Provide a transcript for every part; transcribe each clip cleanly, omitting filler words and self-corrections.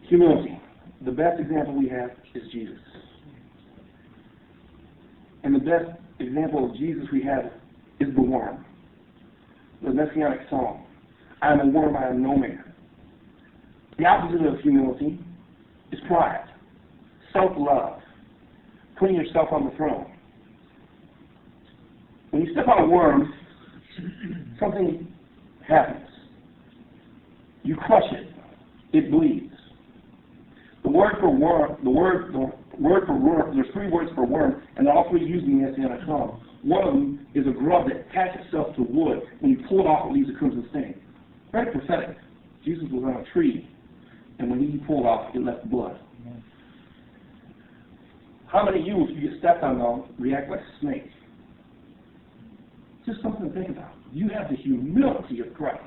Humility. The best example we have is Jesus. And the best example of Jesus we have is the worm. The Messianic song. I am a worm, I am no man. The opposite of humility is pride, self-love, putting yourself on the throne. When you step on a worm, something happens. You crush it. It bleeds. The word for worm, there's three words for worm, and they're all three used in the Messianic song. One of them is a grub that attaches itself to wood. When you pull it off, it leaves a crimson stain. Very prophetic. Jesus was on a tree, and when he pulled off, it left blood. How many of you, if you get stepped on, though, react like a snake? Just something to think about. You have the humility of Christ.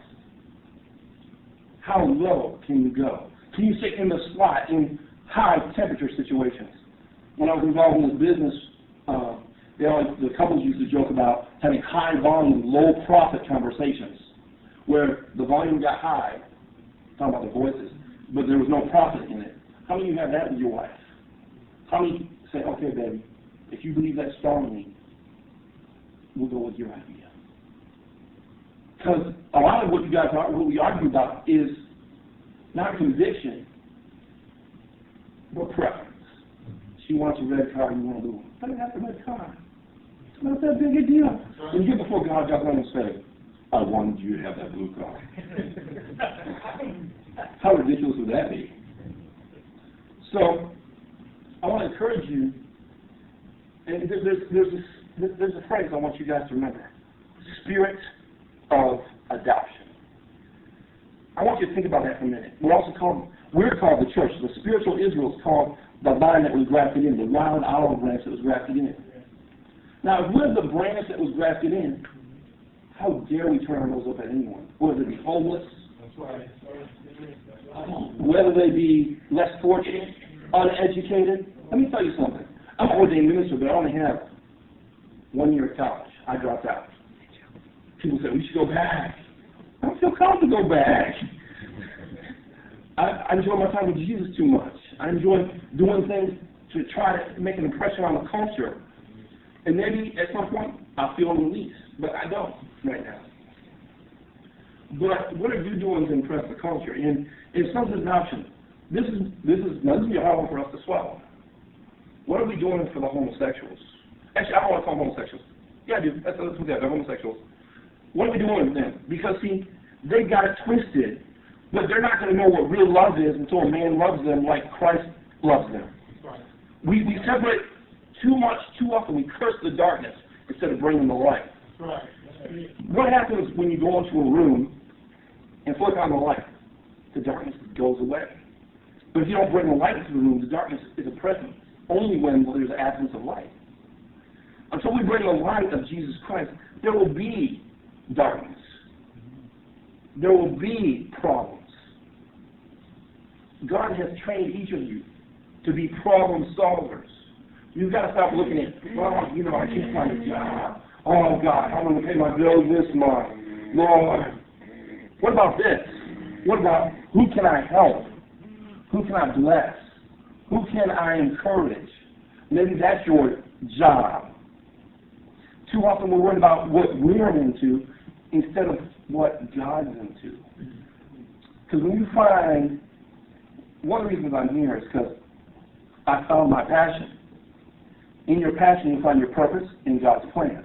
How low can you go? Can you sit in the slot in high temperature situations? When I was involved in this business, the couples used to joke about having high volume, low profit conversations, where the volume got high, talking about the voices, but there was no profit in it. How many of you have that with your wife? How many say, okay, baby, if you believe that strongly, we'll go with your idea? Because a lot of what we argue about is not conviction, but preference. She wants a red car, you want a blue one. Let her have the red car. It's not that big a deal. When you get before God, God's going to say, I wanted you to have that blue car. How ridiculous would that be? So, I want to encourage you, and there's a phrase I want you guys to remember. Spirit of adoption. I want you to think about that for a minute. We're called the church. The spiritual Israel is called the vine that was grafted in, the wild olive branch that was grafted in. Now, if we're the branch that was grafted in, how dare we turn our nose up at anyone? Whether they be homeless, whether they be less fortunate, uneducated. Let me tell you something. I'm an ordained minister, but I only have 1 year of college. I dropped out. People say, we should go back. I don't feel comfortable to go back. I enjoy my time with Jesus too much. I enjoy doing things to try to make an impression on the culture. And maybe at some point I'll feel released, but I don't right now. But what are you doing to impress the culture? And something's an option. This is a hard one for us to swallow. What are we doing for the homosexuals? Actually, I don't want to call them homosexuals. Yeah, I do. That's what they're homosexuals. What are we doing with them? Because, see, they got it twisted, but they're not going to know what real love is until a man loves them like Christ loves them. Right. We separate too much, too often. We curse the darkness instead of bringing the light. Right. What happens when you go into a room and flick on the light? The darkness goes away. But if you don't bring the light into the room, the darkness is a presence only when there's an absence of light. Until we bring the light of Jesus Christ, there will be darkness. There will be problems. God has trained each of you to be problem solvers. You've got to stop looking at, I can't find a job. Oh, God, I'm going to pay my bills this month. Lord, what about this? What about who can I help? Who can I bless? Who can I encourage? Maybe that's your job. Too often we're worried about what we're into instead of what God's into. Because when you find, one of the reasons I'm here is because I found my passion. In your passion, you find your purpose in God's plan.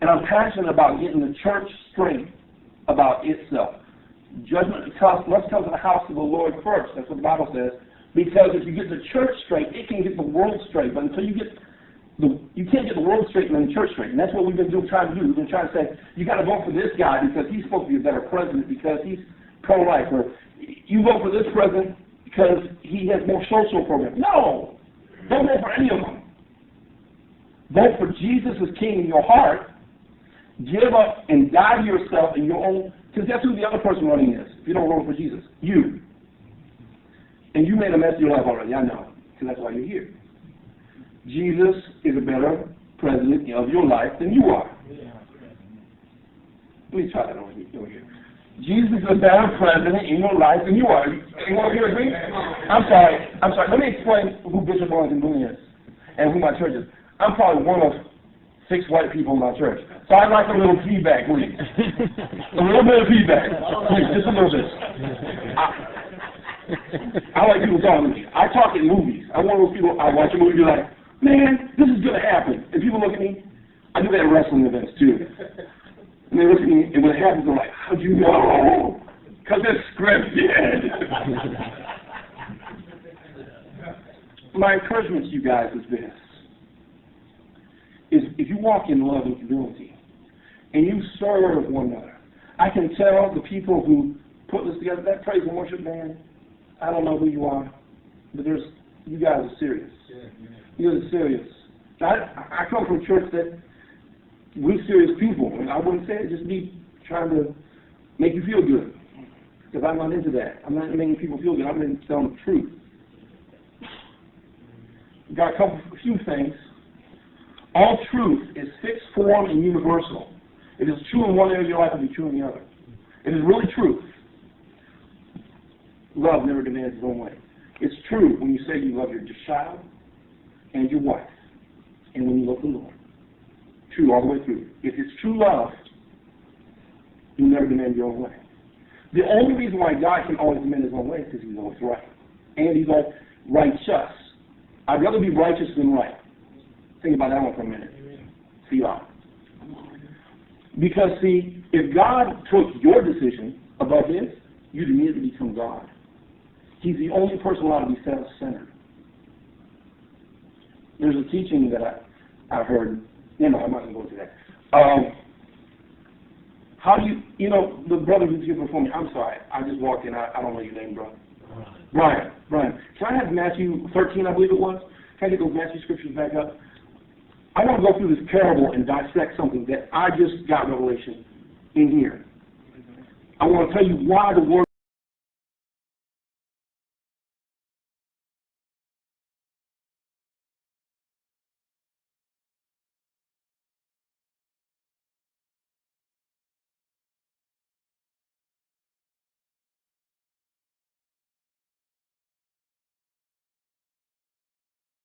And I'm passionate about getting the church straight about itself. Judgment must come to the house of the Lord first. That's what the Bible says. Because if you get the church straight, it can get the world straight. But until you can't get the world straight and then the church straight. And that's what we've been trying to do. We've been trying to say, you got to vote for this guy because he's supposed to be a better president because he's pro-life. Or you vote for this president because he has more social programs. No! Don't vote for any of them. Vote for Jesus as king in your heart. Give up and die to yourself in your own, because that's who the other person running is. If you don't vote for Jesus, you. And you made a mess of your life already, I know, because that's why you're here. Jesus is a better president of your life than you are. Let me try that over here. Jesus is a better president in your life than you are. Anyone here agree? I'm sorry. Let me explain who Bishop Arlington Boone is and who my church is. I'm probably one of 6 white people in my church. So I'd like a little feedback, please. A little bit of feedback. Please, just a little bit. I like people talking to me. I talk in movies. I'm one of those people, I watch a movie and be like, man, this is going to happen. And people look at me. I do that at wrestling events, too. And they look at me, and when it happens, they're like, how'd you know? Because it's scripted. My encouragement to you guys is this. Is if you walk in love and humility, and you serve one another, I can tell the people who put this together, that praise and worship band, I don't know who you are, but you guys are serious. You guys are serious. I come from a church that we're serious people, and I wouldn't say it just me trying to make you feel good, because I'm not into that. I'm not making people feel good. I'm into telling the truth. Got a few things. All truth is fixed, form, and universal. It is true in one area of your life, it will be true in the other. It is really truth. Love never demands its own way. It's true when you say you love your child and your wife, and when you love the Lord. True all the way through. If it's true love, you never demand your own way. The only reason why God can always demand his own way is because he's always right. And he's always righteous. I'd rather be righteous than right. Think about that one for a minute. See y'all. Because, see, if God took your decision above his, you'd immediately become God. He's the only person allowed to be self-centered. There's a teaching that I heard. I'm not going to go into that. How do you know, the brother who's here before me, I'm sorry, I just walked in, I don't know your name, bro. Brian. Can I have Matthew 13, I believe it was? Can I get those Matthew scriptures back up? I want to go through this parable and dissect something that I just got revelation in here. I want to tell you why the word